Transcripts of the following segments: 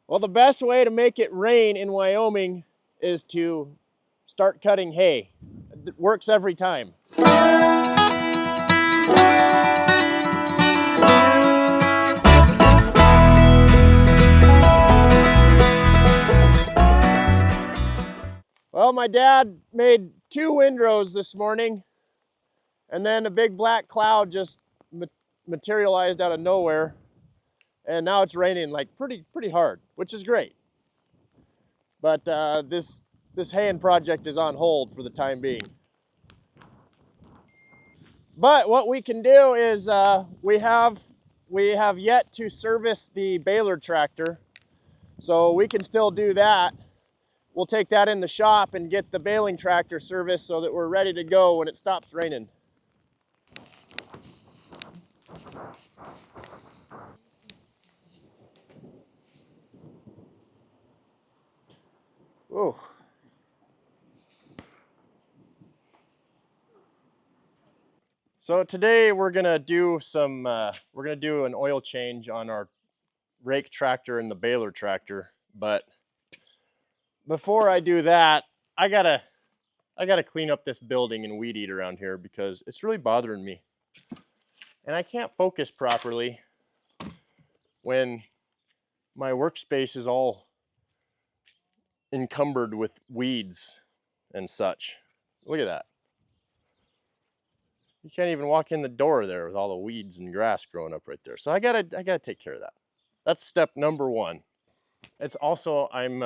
Well, the best way to make it rain in Wyoming is to start cutting hay. It works every time. Well, my dad made 2 windrows this morning, and then a big black cloud just materialized out of nowhere, and now it's raining like pretty hard, which is great. But this haying project is on hold for the time being. But what we can do is we have yet to service the baler tractor, so we can still do that. We'll take that in the shop and get the baling tractor serviced so that we're ready to go when it stops raining. Ooh. So today we're gonna do an oil change on our rake tractor and the baler tractor. But before I do that, I gotta clean up this building and weed eat around here because it's really bothering me. And I can't focus properly when my workspace is all encumbered with weeds and such. Look at that. You can't even walk in the door there with all the weeds and grass growing up right there. So I gotta take care of that. That's step number 1. It's also I'm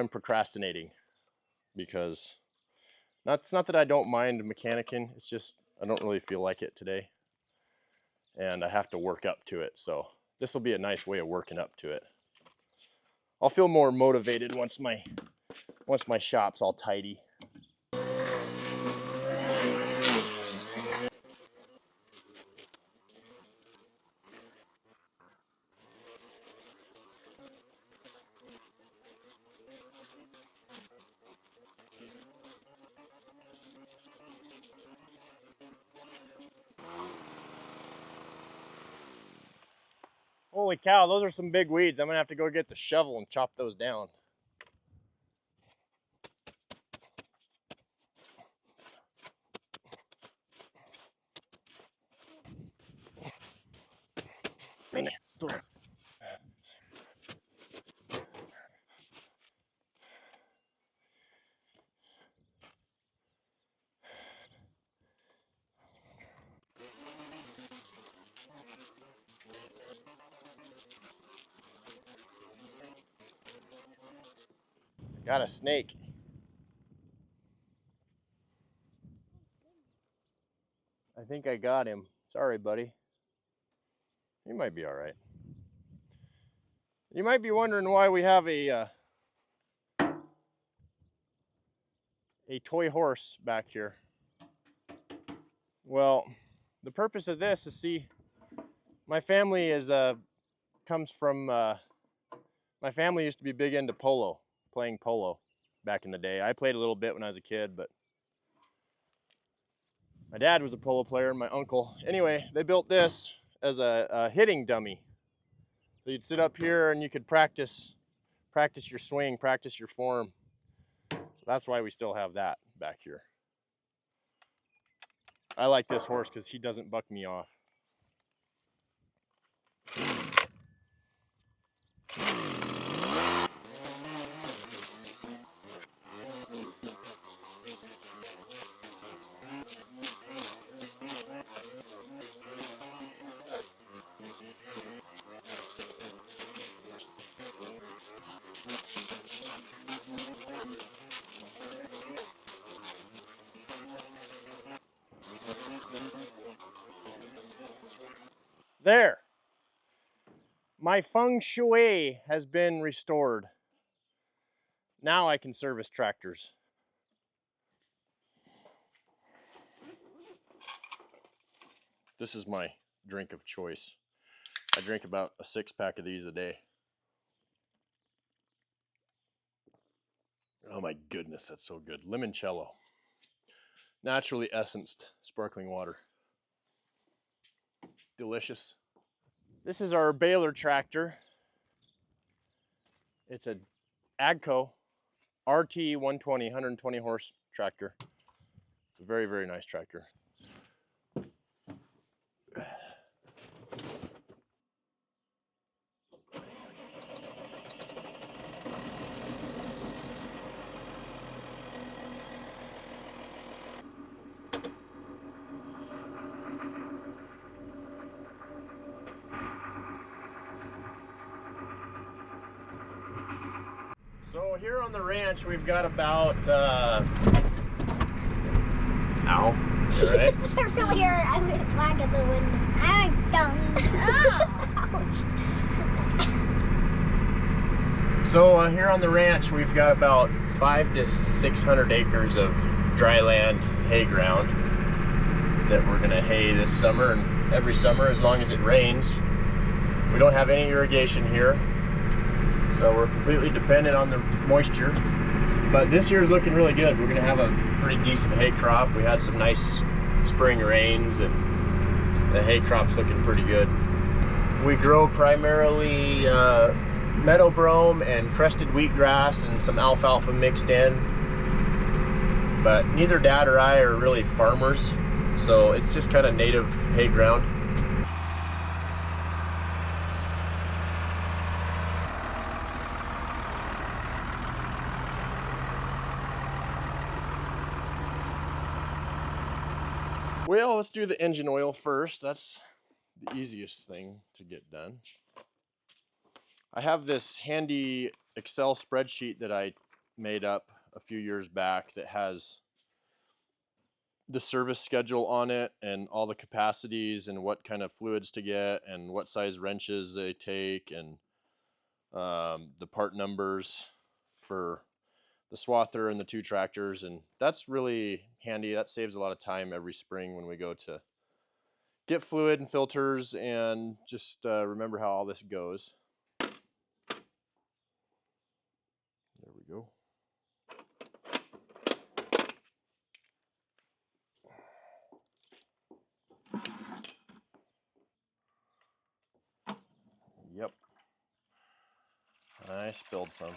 procrastinating because it's not that I don't mind mechanicking. It's just I don't really feel like it today, and I have to work up to it. So this will be a nice way of working up to it. I'll feel more motivated once my shop's all tidy. Holy cow, those are some big weeds. I'm gonna have to go get the shovel and chop those down. Got a snake. I think I got him. Sorry, buddy. He might be all right. You might be wondering why we have a toy horse back here. Well, the purpose of this is, see, my family comes from my family used to be big into polo, playing polo back in the day. I played a little bit when I was a kid, but my dad was a polo player and my uncle. Anyway, they built this as a hitting dummy. So you'd sit up here and you could practice your swing, practice your form. So that's why we still have that back here. I like this horse because he doesn't buck me off. There. My feng shui has been restored. Now I can service tractors. This is my drink of choice. I drink about a 6-pack of these a day. Oh my goodness, that's so good. Limoncello. Naturally essenced sparkling water. Delicious. This is our baler tractor. It's a AGCO RT 120, 120 horse tractor. It's a very, very nice tractor. So here on the ranch, we've got about, ow, all right. That really hurt. I went back at the window. I'm done. Ouch. So here on the ranch, we've got about 500 to 600 acres of dry land hay ground that we're gonna hay this summer and every summer as long as it rains. We don't have any irrigation here, so we're completely dependent on the moisture. But this year's looking really good. We're gonna have a pretty decent hay crop. We had some nice spring rains and the hay crop's looking pretty good. We grow primarily meadow brome and crested wheatgrass and some alfalfa mixed in. But neither Dad or I are really farmers, so it's just kind of native hay ground. Well, let's do the engine oil first. That's the easiest thing to get done. I have this handy Excel spreadsheet that I made up a few years back that has the service schedule on it and all the capacities and what kind of fluids to get and what size wrenches they take and the part numbers for the swather and the two tractors, and that's really handy. That saves a lot of time every spring when we go to get fluid and filters and just remember how all this goes. There we go. Yep. I spilled some.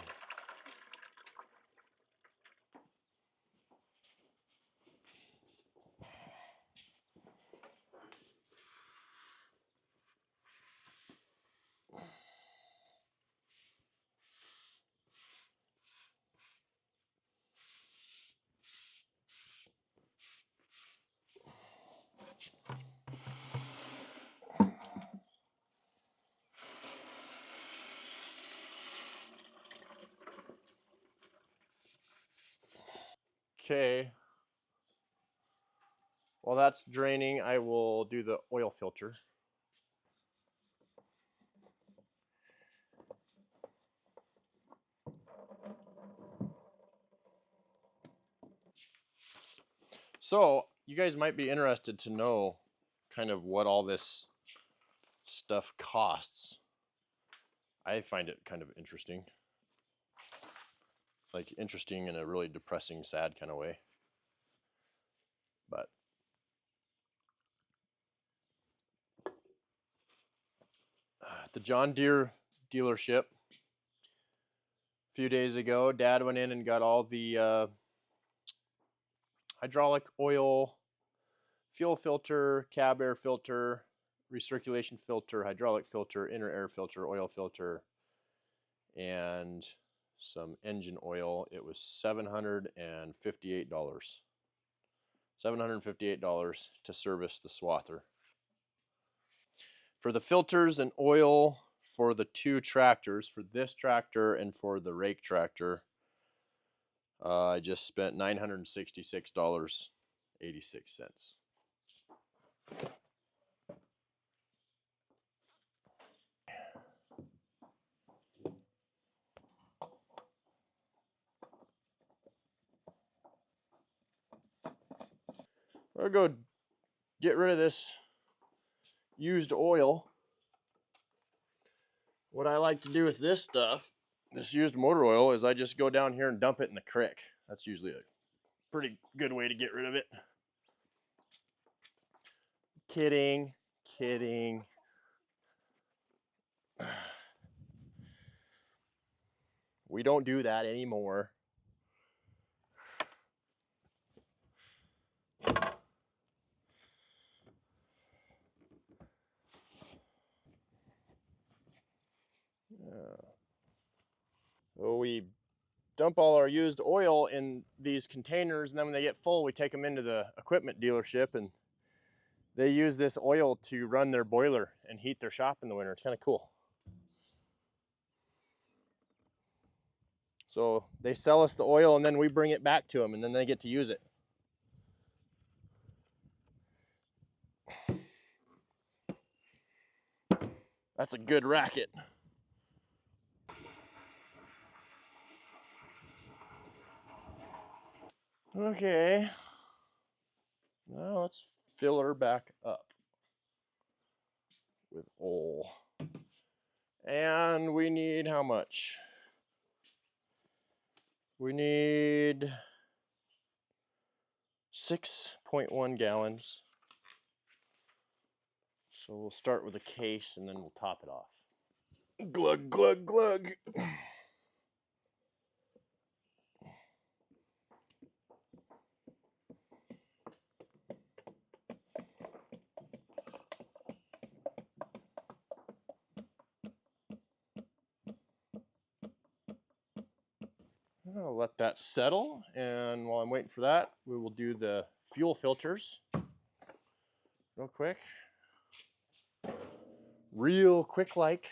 Okay. While that's draining, I will do the oil filter. So you guys might be interested to know kind of what all this stuff costs. I find it kind of interesting. Like interesting in a really depressing, sad kind of way. But at the John Deere dealership a few days ago, Dad went in and got all the hydraulic oil, fuel filter, cab air filter, recirculation filter, hydraulic filter, inner air filter, oil filter, and some engine oil. It was $758. $758 to service the swather. For the filters and oil for the two tractors, for this tractor and for the rake tractor, I just spent $966.86. I'll go get rid of this used oil. What I like to do with this stuff, this used motor oil, is I just go down here and dump it in the creek. That's usually a pretty good way to get rid of it. Kidding, kidding. We don't do that anymore. So we dump all our used oil in these containers, and then when they get full, we take them into the equipment dealership, and they use this oil to run their boiler and heat their shop in the winter. It's kind of cool. So they sell us the oil, and then we bring it back to them, and then they get to use it. That's a good racket. Okay. Now let's fill her back up with oil. And we need how much? We need 6.1 gallons. So we'll start with a case and then we'll top it off. Glug, glug, glug. I'll let that settle, and while I'm waiting for that, we will do the fuel filters real quick. Real quick like.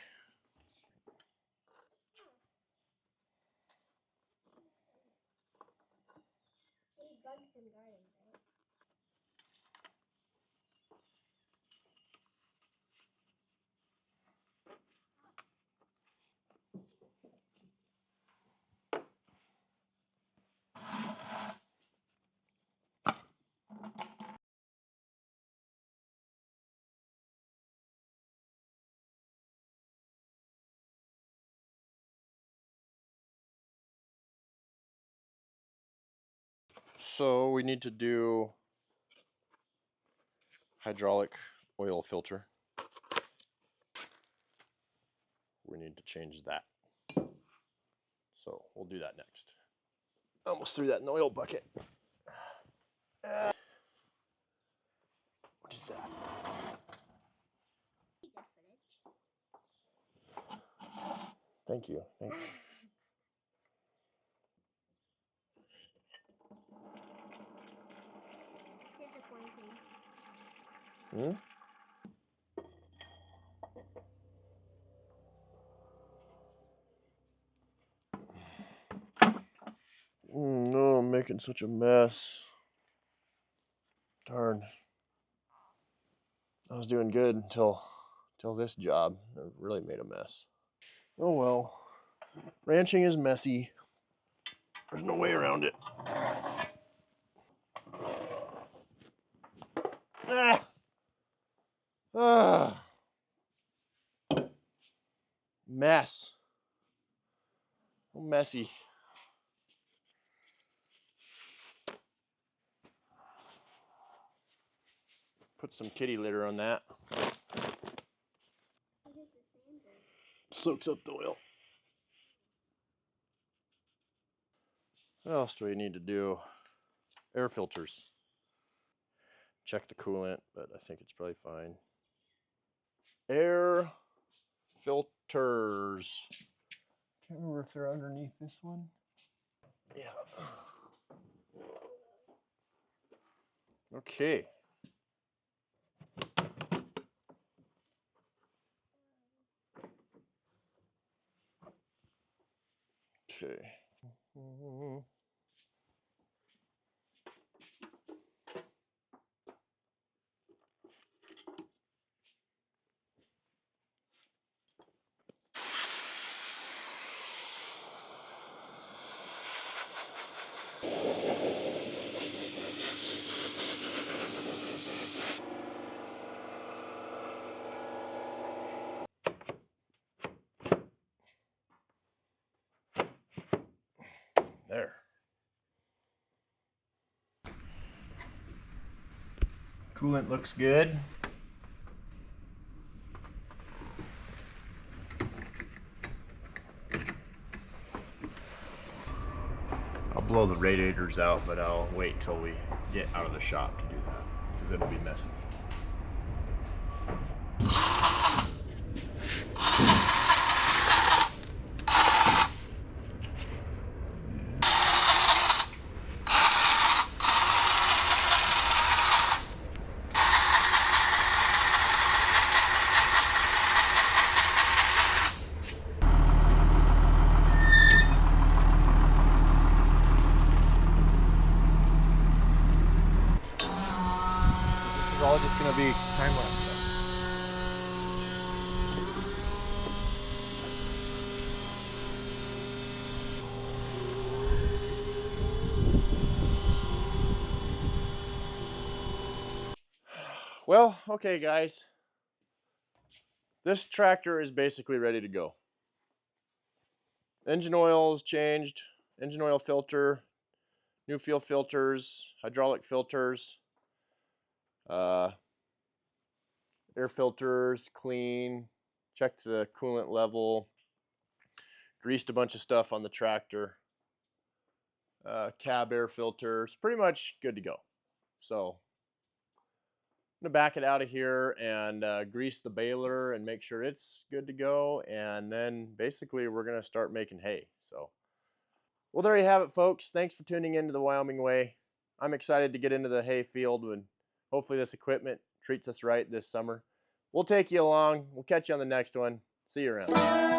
So we need to do hydraulic oil filter. We need to change that. So we'll do that next. Almost threw that in the oil bucket. What is that? Thank you. Thanks. Hmm? No, I'm making such a mess. Darn. I was doing good until this job. I really made a mess. Oh well. Ranching is messy. There's no way around it. Ah! Ah! Mess. So messy. Put some kitty litter on that. Soaks up the oil. What else do we need to do? Air filters. Check the coolant, but I think it's probably fine. Air filters. Can't remember if they're underneath this one. Yeah. Okay. Okay. There. Coolant looks good. blow the radiators out, but I'll wait until we get out of the shop to do that because it'll be messy. This is all just going to be time lapse. Well, okay guys, this tractor is basically ready to go. Engine oil is changed, engine oil filter, new fuel filters, hydraulic filters, air filters, clean, checked the coolant level, greased a bunch of stuff on the tractor, cab air filters, pretty much good to go. So I'm gonna back it out of here and grease the baler and make sure it's good to go, and then basically we're gonna start making hay. So, well, there you have it, folks. Thanks for tuning into the Wyoming Way. I'm excited to get into the hay field, and hopefully this equipment treats us right this summer. We'll take you along. We'll catch you on the next one. See you around.